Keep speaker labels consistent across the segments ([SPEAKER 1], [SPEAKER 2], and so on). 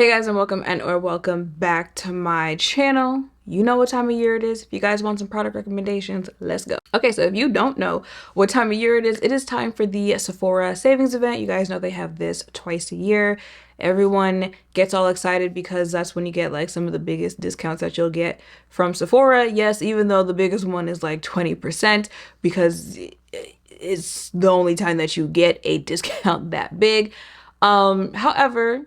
[SPEAKER 1] Hey guys, and welcome back to my channel. You know what time of year it is. If you guys want some product recommendations, let's go. Okay, so if you don't know what time of year it is time for the Sephora savings event. You guys know they have this twice a year. Everyone gets all excited because that's when you get like some of the biggest discounts that you'll get from Sephora. Yes, even though the biggest one is like 20% because it's the only time that you get a discount that big. However,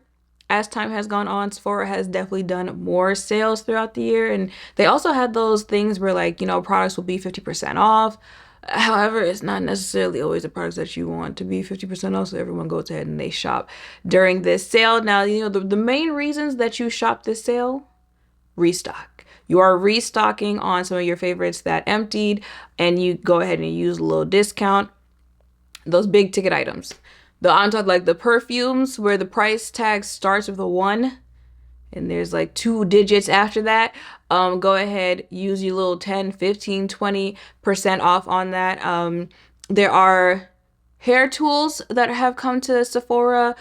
[SPEAKER 1] as time has gone on, Sephora has definitely done more sales throughout the year, and they also had those things where, like, you know, products will be 50% off. However, it's not necessarily always the products that you want to be 50% off, so everyone goes ahead and they shop during this sale. Now, you know, the main reasons that you shop this sale: restock. You are restocking on some of your favorites that emptied, and you go ahead and use a little discount. Those big ticket items. I'm talking like the perfumes where the price tag starts with a 1 and there's like 2 digits after that. Go ahead, use your little 10, 15, 20% off on that. There are hair tools that have come to Sephora,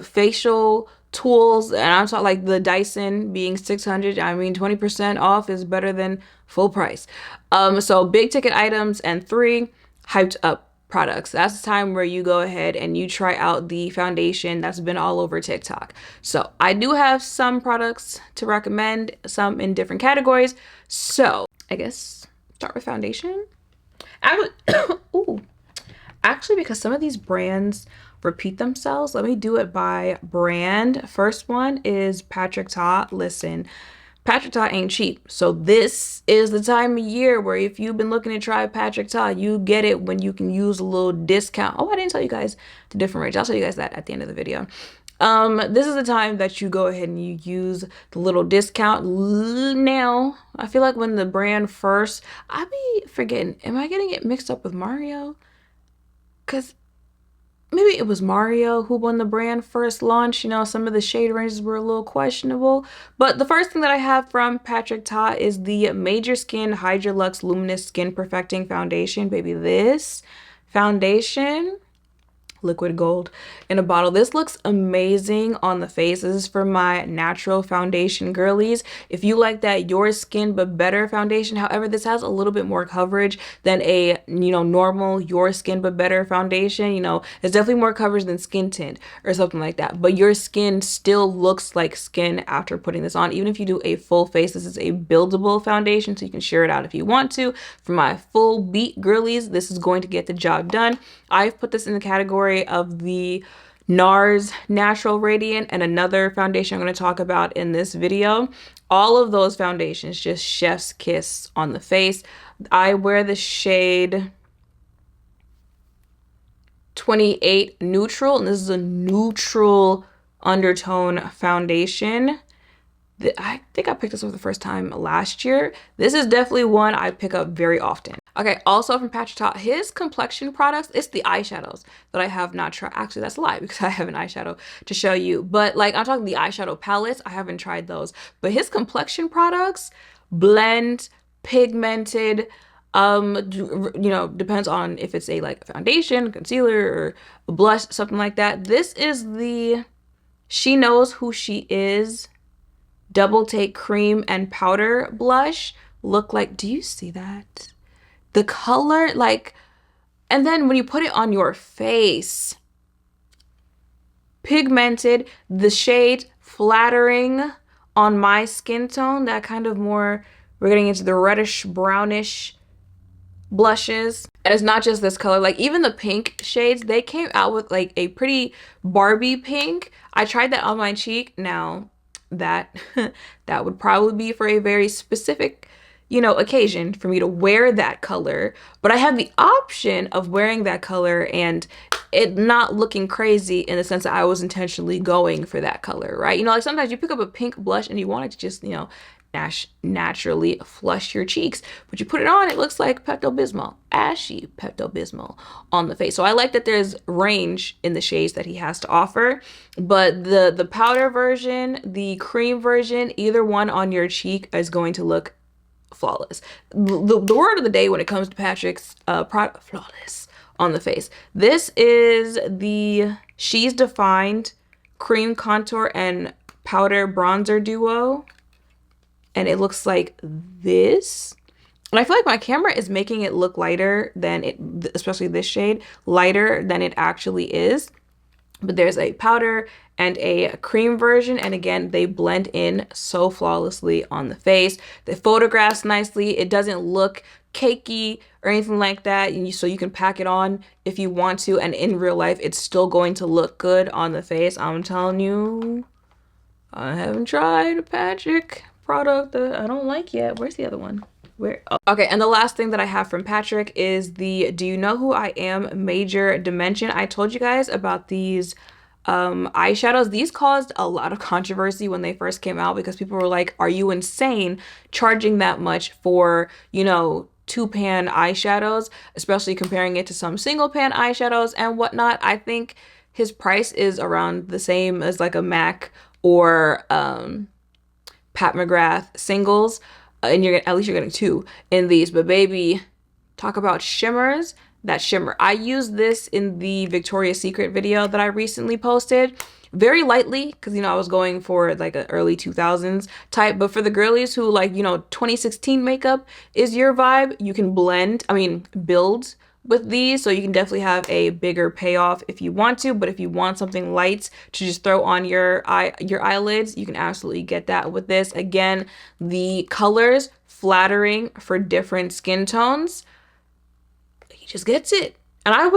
[SPEAKER 1] facial tools, and I'm talking like the Dyson being $600. I mean, 20% off is better than full price. So big ticket items, and 3 hyped up products. That's the time where you go ahead and you try out the foundation that's been all over TikTok. So I do have some products to recommend, some in different categories. So I guess start with foundation. Actually, because some of these brands repeat themselves, let me do it by brand. First one is Patrick Ta. Listen, Patrick Ta ain't cheap. So this is the time of year where if you've been looking to try Patrick Ta, you get it when you can use a little discount. Oh, I didn't tell you guys the different rates. I'll tell you guys that at the end of the video. This is the time that you go ahead and you use the little discount. Now, I feel like when the brand first, I be forgetting, am I getting it mixed up with Mario? Because maybe it was Mario who, when the brand first launched, you know, some of the shade ranges were a little questionable. But the first thing that I have from Patrick Ta is the Major Skin Hydra-Luxe Luminous Skin Perfecting Foundation. Baby, this foundation, liquid gold in a bottle. This looks amazing on the face. This is for my natural foundation girlies. If you like that Your Skin But Better foundation, however, this has a little bit more coverage than a, you know, normal Your Skin But Better foundation. You know, it's definitely more coverage than Skin Tint or something like that. But your skin still looks like skin after putting this on. Even if you do a full face, this is a buildable foundation, so you can sheer it out if you want to. For my full beat girlies, this is going to get the job done. I've put this in the category of the NARS Natural Radiant and another foundation I'm going to talk about in this video. All of those foundations, just chef's kiss on the face. I wear the shade 28 Neutral, and this is a neutral undertone foundation. I think I picked this up for the first time last year. This is definitely one I pick up very often. Okay, also from Patrick Ta, his complexion products, it's the eyeshadows that I have not tried. Actually, that's a lie because I have an eyeshadow to show you. But like, I'm talking the eyeshadow palettes, I haven't tried those. But his complexion products, blend, pigmented, you know, depends on if it's a like foundation, concealer, or a blush, something like that. This is the She Knows Who She Is Double Take Cream and Powder Blush. Look like, do you see that? The color, like, and then when you put it on your face, pigmented, the shade flattering on my skin tone, that kind of more, we're getting into the reddish brownish blushes. And it's not just this color, like even the pink shades, they came out with like a pretty Barbie pink. I tried that on my cheek. Now that that would probably be for a very specific, you know, occasion for me to wear that color, but I have the option of wearing that color and it not looking crazy in the sense that I was intentionally going for that color, right? You know, like sometimes you pick up a pink blush and you want it to just, you know, naturally flush your cheeks, but you put it on, it looks like Pepto-Bismol, ashy Pepto-Bismol on the face. So I like that there's range in the shades that he has to offer, but the powder version, the cream version, either one on your cheek is going to look flawless. The word of the day when it comes to Patrick's product, flawless on the face. This is the She's Defined Cream Contour and powder bronzer duo, and it looks like this. And I feel like my camera is making it look lighter than it, especially this shade, lighter than it actually is. But there's a powder and a cream version, and again, they blend in so flawlessly on the face. They photographs nicely. It doesn't look cakey or anything like that, and so you can pack it on if you want to, and in real life, it's still going to look good on the face. I'm telling you, I haven't tried a Patrick product that I don't like yet. Where's the other one? Where? Oh. Okay, and the last thing that I have from Patrick is the Do You Know Who I Am Major Dimension. I told you guys about these eyeshadows. These caused a lot of controversy when they first came out because people were like, are you insane charging that much for, you know, 2-pan eyeshadows, especially comparing it to some single pan eyeshadows and whatnot. I think his price is around the same as like a MAC or Pat McGrath singles. And at least you're getting 2 in these. But baby, talk about shimmers. That shimmer. I used this in the Victoria's Secret video that I recently posted. Very lightly, because, you know, I was going for like an early 2000s type. But for the girlies who like, you know, 2016 makeup is your vibe, you can build with these. So you can definitely have a bigger payoff if you want to. But if you want something light to just throw on your eyelids, you can absolutely get that with this. Again, the colors flattering for different skin tones. He just gets it. And I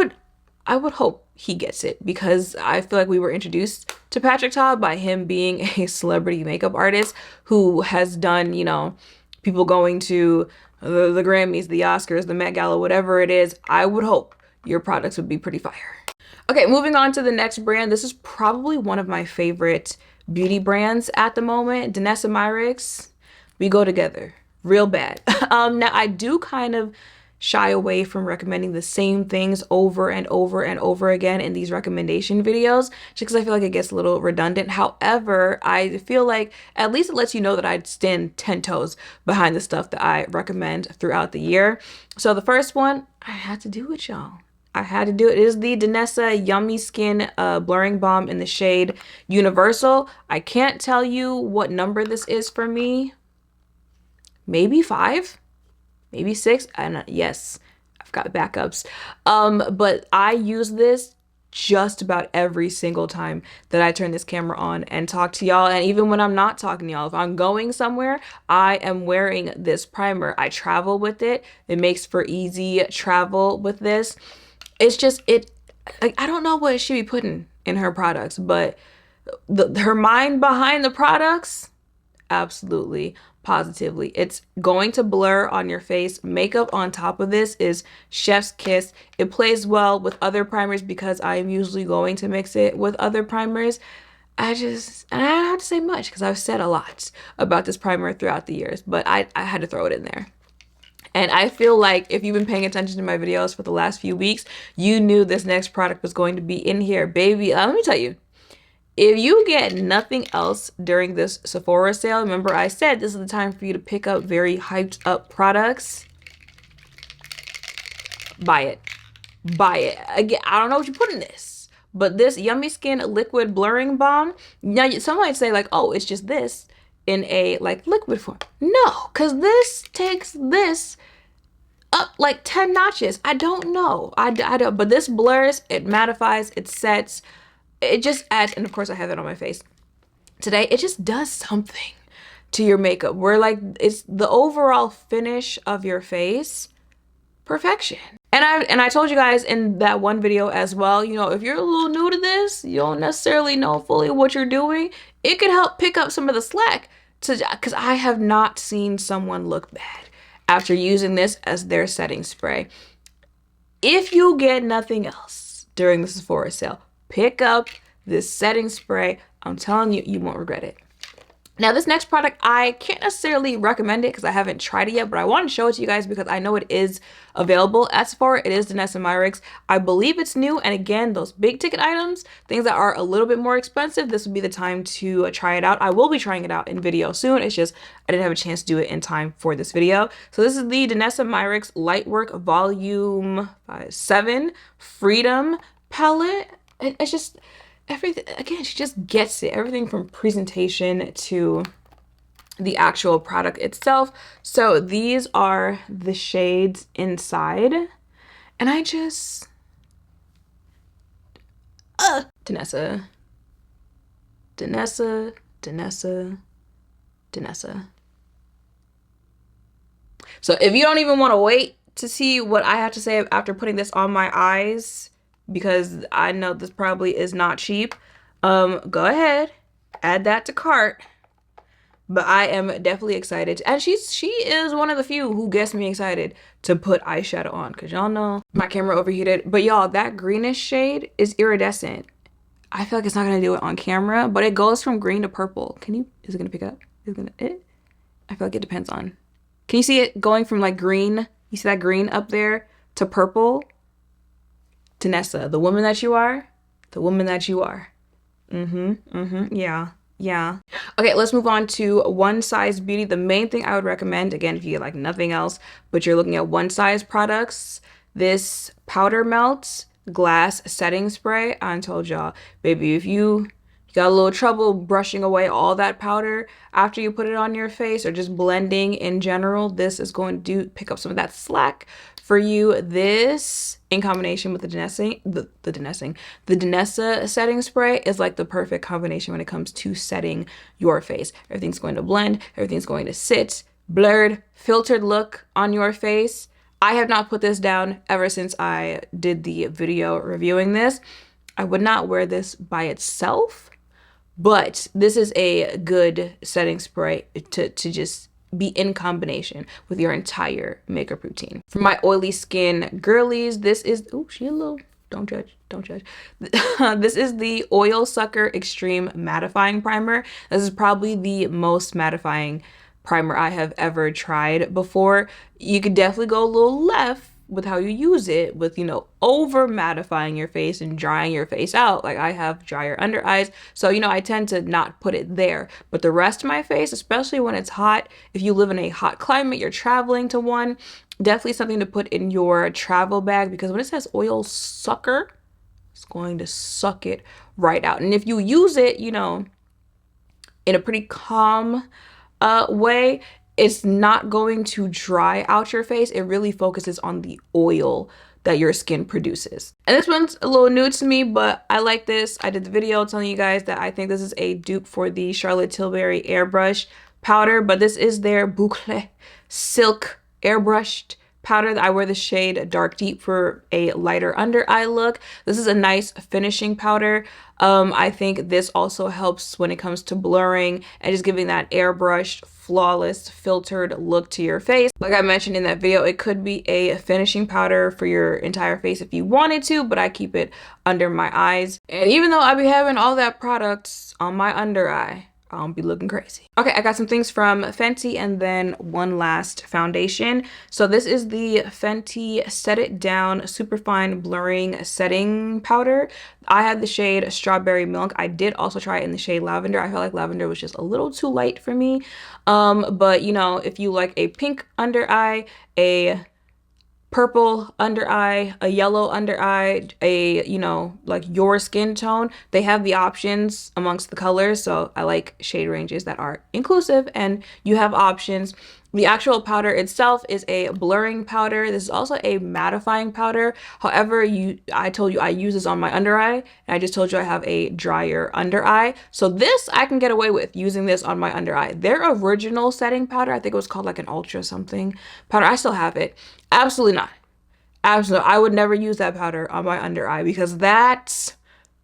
[SPEAKER 1] would hope he gets it, because I feel like we were introduced to Patrick Ta by him being a celebrity makeup artist who has done, you know, people going to the Grammys, the Oscars, the Met Gala, whatever it is. I would hope your products would be pretty fire. Okay, moving on to the next brand. This is probably one of my favorite beauty brands at the moment. Danessa Myricks. We go together real bad. Now I do kind of shy away from recommending the same things over and over and over again in these recommendation videos, just because I feel like it gets a little redundant. However, I feel like at least it lets you know that I'd stand 10 toes behind the stuff that I recommend throughout the year. So the first one, I had to do it, y'all. I had to do it. It is the Danessa Yummy Skin Blurring Balm in the shade Universal. I can't tell you what number this is for me. Maybe 5? Maybe 6, and yes, I've got backups. But I use this just about every single time that I turn this camera on and talk to y'all. And even when I'm not talking to y'all, if I'm going somewhere, I am wearing this primer. I travel with it. It makes for easy travel with this. It's just, like, I don't know what she be putting in her products, but her mind behind the products, absolutely, positively. It's going to blur on your face. Makeup on top of this is chef's kiss. It plays well with other primers because I am usually going to mix it with other primers. And I don't have to say much because I've said a lot about this primer throughout the years, but I had to throw it in there. And I feel like if you've been paying attention to my videos for the last few weeks, you knew this next product was going to be in here, baby. Let me tell you, if you get nothing else during this Sephora sale, remember I said this is the time for you to pick up very hyped up products. Buy it. Buy it. Again, I don't know what you put in this, but this Yummy Skin Liquid Blurring Balm, now some might say like, oh, it's just this in a like liquid form. No, because this takes this up like 10 notches. I don't know. I don't, but this blurs, it mattifies, it sets. It just adds, and of course I have it on my face today. It just does something to your makeup where like it's the overall finish of your face, perfection. And I told you guys in that one video as well, you know, if you're a little new to this, you don't necessarily know fully what you're doing, it could help pick up some of the slack because I have not seen someone look bad after using this as their setting spray. If you get nothing else during the Sephora sale, pick up this setting spray. I'm telling you, you won't regret it. Now, this next product, I can't necessarily recommend it because I haven't tried it yet, but I want to show it to you guys because I know it is available at Sephora. It is Danessa Myricks. I believe it's new. And again, those big ticket items, things that are a little bit more expensive, this would be the time to try it out. I will be trying it out in video soon. It's just I didn't have a chance to do it in time for this video. So this is the Danessa Myricks Lightwork Volume 7 Freedom Palette. It's just, everything, again, she just gets it. Everything from presentation to the actual product itself. So these are the shades inside. And I just, Danessa. So if you don't even want to wait to see what I have to say after putting this on my eyes, because I know this probably is not cheap, go ahead, add that to cart. But I am definitely excited. And she is one of the few who gets me excited to put eyeshadow on, because y'all know my camera overheated. But y'all, that greenish shade is iridescent. I feel like it's not gonna do it on camera, but it goes from green to purple. Is it gonna pick up? I feel like it depends on. Can you see it going from like green? You see that green up there to purple? Danessa, the woman that you are, the woman that you are. Yeah. Okay, let's move on to OneSize Beauty. The main thing I would recommend, again, if you get like nothing else, but you're looking at OneSize products, this powder melt glass setting spray. I told y'all, baby, if you got a little trouble brushing away all that powder after you put it on your face, or just blending in general, this is going to pick up some of that slack for you. This, in combination with the Danessa setting spray, is like the perfect combination when it comes to setting your face. Everything's going to blend, everything's going to sit, blurred, filtered look on your face. I have not put this down ever since I did the video reviewing this. I would not wear this by itself, but this is a good setting spray to just be in combination with your entire makeup routine. For my oily skin girlies, this is, oh, she a little, don't judge. This is the Oil Sucker Extreme Mattifying Primer. This is probably the most mattifying primer I have ever tried before. You could definitely go a little left with how you use it, with, you know, over mattifying your face and drying your face out. Like, I have drier under eyes, so, you know, I tend to not put it there. But the rest of my face, especially when it's hot, if you live in a hot climate, you're traveling to one, definitely something to put in your travel bag, because when it says oil sucker, it's going to suck it right out. And if you use it, you know, in a pretty calm way, it's not going to dry out your face. It really focuses on the oil that your skin produces. And this one's a little new to me, but I like this. I did the video telling you guys that I think this is a dupe for the Charlotte Tilbury airbrush powder, but this is their Boucle Silk airbrushed powder. I wear the shade Dark Deep for a lighter under eye look. This is a nice finishing powder. I think this also helps when it comes to blurring and just giving that airbrushed, flawless, filtered look to your face. Like I mentioned in that video, it could be a finishing powder for your entire face if you wanted to, but I keep it under my eyes. And even though I be having all that product on my under eye, I don't be looking crazy. Okay, I got some things from Fenty and then one last foundation. So this is the Fenty Set It Down Superfine Blurring Setting Powder. I had the shade Strawberry Milk. I did also try it in the shade Lavender. I felt like Lavender was just a little too light for me. But you know, if you like a pink under eye, a purple under eye, a yellow under eye, a, you know, like your skin tone, they have the options amongst the colors. So I like shade ranges that are inclusive and you have options. The actual powder itself is a blurring powder. This is also a mattifying powder. However, I told you I use this on my under eye, and I just told you I have a drier under eye. So this I can get away with using this on my under eye. Their original setting powder, I think it was called like an ultra something powder. I still have it. Absolutely not. Absolutely. I would never use that powder on my under eye, because that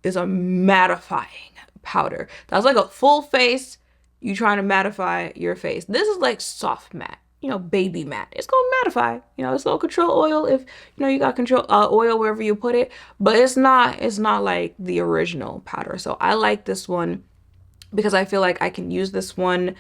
[SPEAKER 1] is a mattifying powder. That's like a full face. You trying to mattify your face. This is like soft matte, you know, baby matte. It's gonna mattify, you know, it's a little control oil if, you know, you got control oil wherever you put it, but it's not like the original powder. So I like this one because I feel like I can use this one.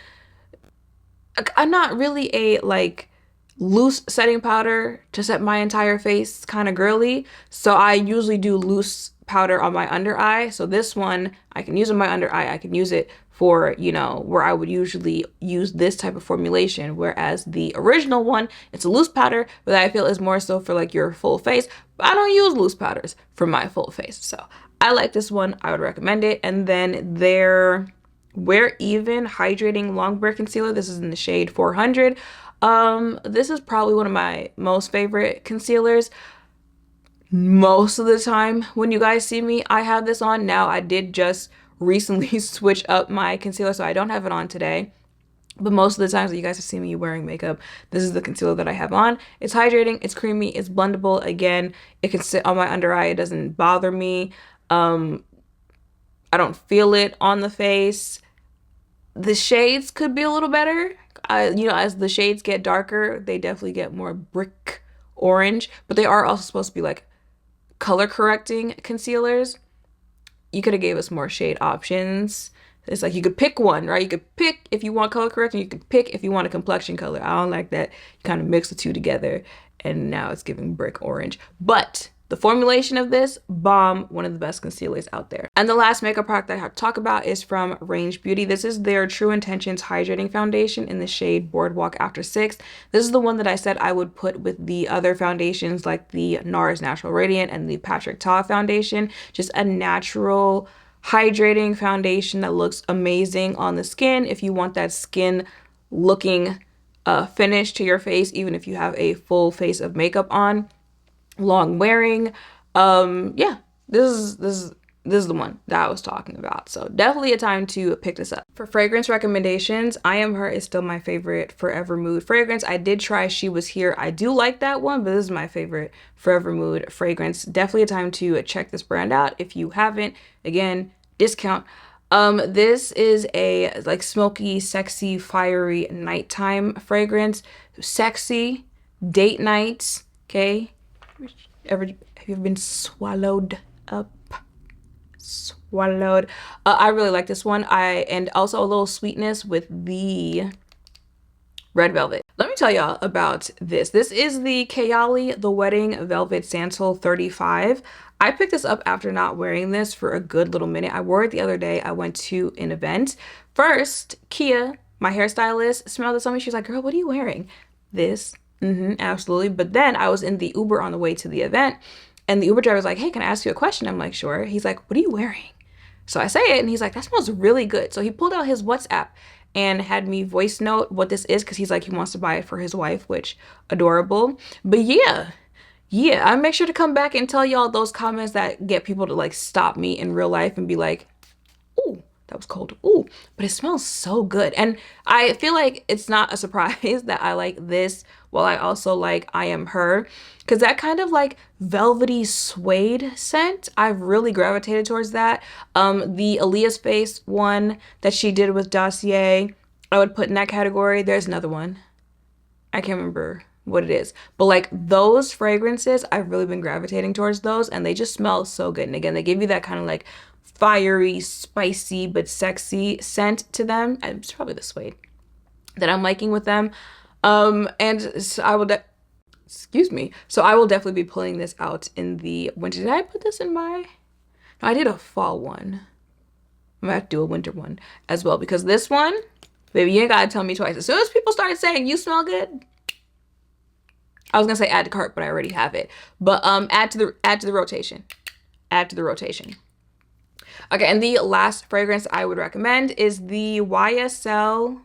[SPEAKER 1] I'm not really a like loose setting powder to set my entire face kind of girly, so I usually do loose powder on my under eye. So this one I can use on my under eye. I can use it for, you know, where I would usually use this type of formulation, whereas the original one, it's a loose powder, but I feel is more so for like your full face. But I don't use loose powders for my full face, so I like this one. I would recommend it. And then their Wear Even Hydrating Longwear Concealer. This is in the shade 400. This is probably one of my most favorite concealers. Most of the time when you guys see me, I have this on. Now, I did just recently switch up my concealer, so I don't have it on today. But most of the times that you guys have seen me wearing makeup, this is the concealer that I have on. It's hydrating, it's creamy, it's blendable. Again, it can sit on my under eye. It doesn't bother me. I don't feel it on the face. The shades could be a little better. You know, as the shades get darker, they definitely get more brick orange. But they are also supposed to be like color correcting concealers. You could have gave us more shade options. It's like you could pick one, right? You could pick if you want color correction. You could pick if you want a complexion color. I don't like that. You kind of mix the two together, and now it's giving brick orange. But the formulation of this, bomb, one of the best concealers out there. And the last makeup product that I have to talk about is from Range Beauty. This is their True Intentions Hydrating Foundation in the shade Boardwalk After 6. This is the one that I said I would put with the other foundations like the NARS Natural Radiant and the Patrick Ta foundation. Just a natural hydrating foundation that looks amazing on the skin if you want that skin looking finish to your face, even if you have a full face of makeup on, long wearing. Yeah, this is the one that I was talking about. So definitely a time to pick this up. For fragrance recommendations, I Am Her is still my favorite Forever Mood fragrance. I did try She Was Here. I do like that one, but this is my favorite Forever Mood fragrance. Definitely a time to check this brand out if you haven't. Again, discount. This is a like smoky, sexy, fiery nighttime fragrance. Sexy, date nights, okay? Have you ever been swallowed up? Swallowed. I really like this one. And also a little sweetness with the red velvet. Let me tell y'all about this. This is the Kayali The Wedding Velvet Santal 35. I picked this up after not wearing this for a good little minute. I wore it the other day. I went to an event. First, Kia, my hairstylist, smelled this on me. She was like, girl, what are you wearing? This. Absolutely. But then I was in the Uber on the way to the event, and the Uber driver was like, hey, can I ask you a question? I'm like, sure. He's like, what are you wearing? So I say it, and he's like, that smells really good. So he pulled out his WhatsApp and had me voice note what this is, because he's like, he wants to buy it for his wife, which adorable. But yeah, I make sure to come back and tell y'all those comments that get people to like stop me in real life and be like, ooh, that was cold. Ooh, but it smells so good. And I feel like it's not a surprise that I like this while I also like I Am Her, because that kind of like velvety suede scent, I've really gravitated towards that. The Aaliyah's Face one that she did with Dossier, I would put in that category. There's another one. I can't remember what it is, but like those fragrances, I've really been gravitating towards those, and they just smell so good. And again, they give you that kind of like fiery, spicy, but sexy scent to them. And it's probably the suede that I'm liking with them. And so I will so I will definitely be pulling this out in the winter. Did I put this in my, no, I did a fall one. I'm gonna have to do a winter one as well, because this one, baby, you ain't gotta tell me twice. As soon as people started saying you smell good, I was gonna say add to cart, but I already have it. But add to the rotation. Add to the rotation. Okay, and the last fragrance I would recommend is the YSL.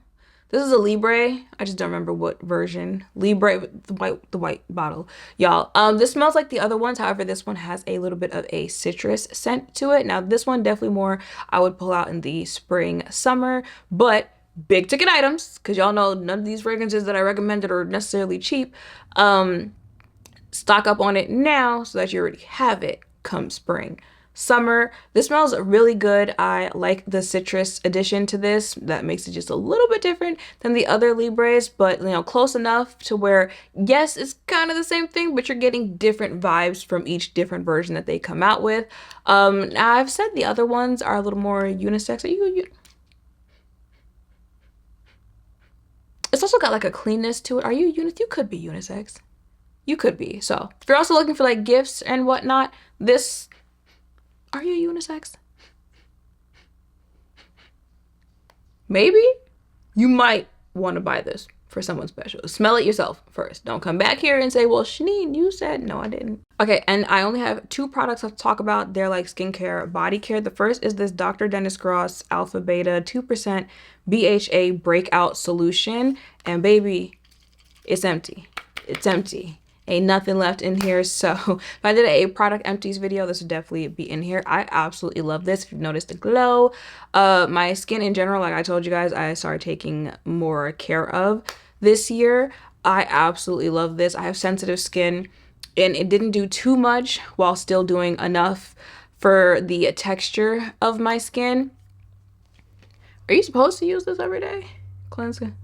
[SPEAKER 1] This is a Libre. I just don't remember what version. Libre, the white bottle, y'all. This smells like the other ones. However, this one has a little bit of a citrus scent to it. Now, this one definitely more I would pull out in the spring, summer, but big ticket items, because y'all know none of these fragrances that I recommended are necessarily cheap. Stock up on it now so that you already have it come spring. Summer, this smells really good. I like the citrus addition to this. That makes it just a little bit different than the other Libres, but you know, close enough to where, yes, it's kind of the same thing, but you're getting different vibes from each different version that they come out with. Now I've said the other ones are a little more unisex. Are you it's also got like a cleanness to it. Are you unisex? You could be unisex. You could be. So if you're also looking for like gifts and whatnot, this, are you unisex? Maybe you might want to buy this for someone special. Smell it yourself first. Don't come back here and say, well, Shanygne, you said. No, I didn't. Okay, and I only have 2 products to talk about. They're like skincare, body care. The first is this Dr. Dennis Gross Alpha Beta 2% BHA Breakout Solution. And baby, it's empty. It's empty. Ain't nothing left in here. So if I did a product empties video, this would definitely be in here. I absolutely love this. If you've noticed the glow, my skin in general, like I told you guys, I started taking more care of this year. I absolutely love this. I have sensitive skin and it didn't do too much while still doing enough for the texture of my skin. Are you supposed to use this every day? Cleansing.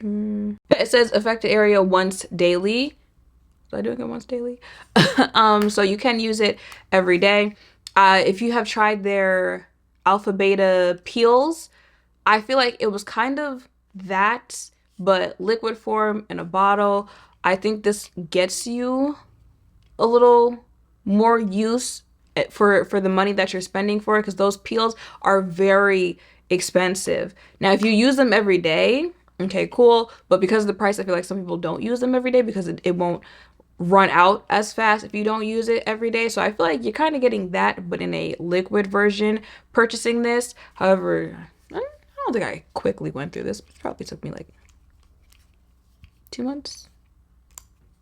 [SPEAKER 1] It says affected area once daily. Was I doing it once daily? So you can use it every day. If you have tried their alpha beta peels, I feel like it was kind of that, but liquid form in a bottle. I think this gets you a little more use for the money that you're spending for it, because those peels are very expensive. Now, if you use them every day, okay, cool. But because of the price, I feel like some people don't use them every day because it won't run out as fast if you don't use it every day. So I feel like you're kind of getting that, but in a liquid version, purchasing this. However, I don't think I quickly went through this. It probably took me like 2 months,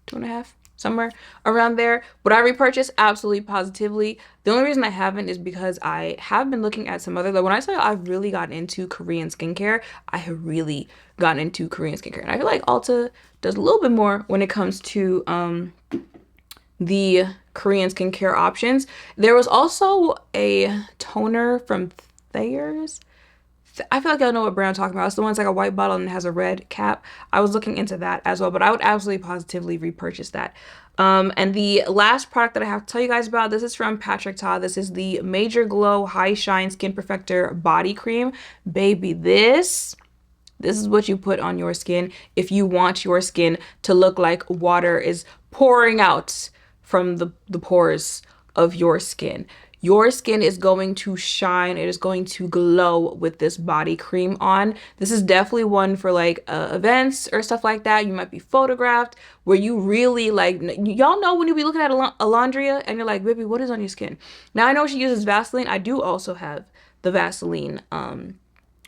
[SPEAKER 1] 2.5, somewhere around there. Would I repurchase? Absolutely, positively. The only reason I haven't is because I have been looking at some other, like when I say I've really gotten into Korean skincare, I have really gotten into Korean skincare. And I feel like Ulta does a little bit more when it comes to the Korean skincare options. There was also a toner from Thayer's. I feel like I know what brand I'm talking about. It's the one that's like a white bottle and it has a red cap. I was looking into that as well, but I would absolutely positively repurchase that. And the last product that I have to tell you guys about, this is from Patrick Ta. This is the Major Glow High Shine Skin Perfector Body Cream. Baby, this is what you put on your skin if you want your skin to look like water is pouring out from the pores of your skin. Your skin is going to shine. It is going to glow with this body cream on. This is definitely one for like events or stuff like that. You might be photographed where you really like, y'all know when you be looking at Alondria and you're like, baby, what is on your skin? Now I know she uses Vaseline. I do also have the Vaseline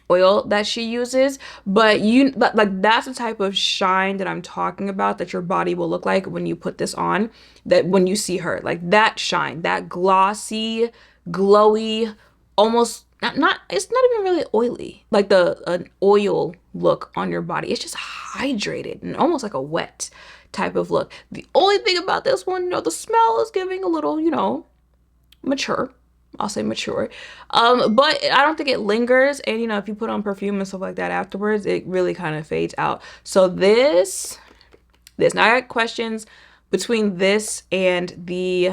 [SPEAKER 1] oil that she uses, but like that's the type of shine that I'm talking about that your body will look like when you put this on, that when you see her, like that shine, that glossy, glowy, almost not it's not even really oily, like an oil look on your body. It's just hydrated and almost like a wet type of look. The only thing about this one, the smell is giving a little, mature. I'll say mature, but I don't think it lingers. And if you put on perfume and stuff like that afterwards, it really kind of fades out. So this now I got questions between this and the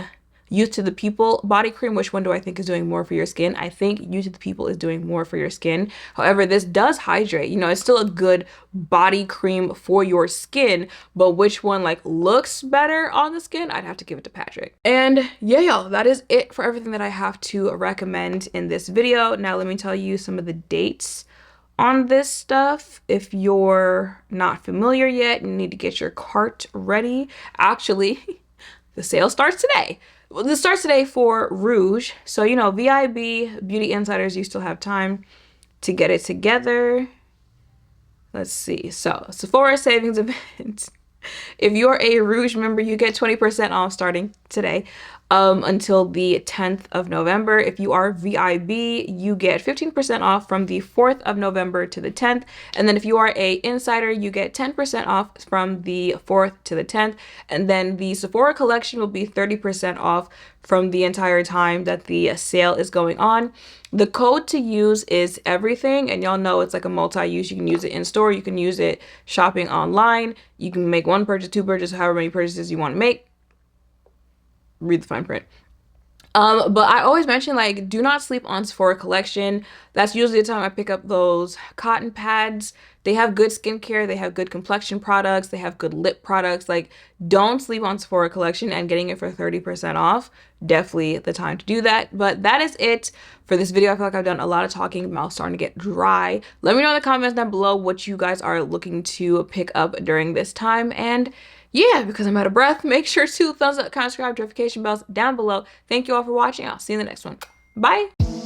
[SPEAKER 1] Youth to the People body cream. Which one do I think is doing more for your skin? I think Youth to the People is doing more for your skin. However, this does hydrate. It's still a good body cream for your skin, but which one like looks better on the skin? I'd have to give it to Patrick. And yeah, y'all, that is it for everything that I have to recommend in this video. Now let me tell you some of the dates on this stuff. If you're not familiar yet, you need to get your cart ready. Actually, the sale starts today. Well, this starts today for Rouge. So, VIB, Beauty Insiders, you still have time to get it together. Let's see. So, Sephora savings event. If you're a Rouge member, you get 20% off starting today until the 10th of November. If you are VIB, you get 15% off from the 4th of November to the 10th. And then if you are a Insider, you get 10% off from the 4th to the 10th. And then the Sephora collection will be 30% off from the entire time that the sale is going on. The code to use is everything, and y'all know it's like a multi-use. You can use it in store, you can use it shopping online, you can make 1 purchase, 2 purchases, however many purchases you want to make. Read the fine print. But I always mention, like, do not sleep on Sephora collection. That's usually the time I pick up those cotton pads. They have good skincare, they have good complexion products, they have good lip products. Like, don't sleep on Sephora collection, and getting it for 30% off, definitely the time to do that. But that is it for this video. I feel like I've done a lot of talking. Mouth's starting to get dry. Let me know in the comments down below what you guys are looking to pick up during this time. And yeah, because I'm out of breath, make sure to thumbs up, comment, subscribe, notification bells down below. Thank you all for watching. I'll see you in the next one. Bye.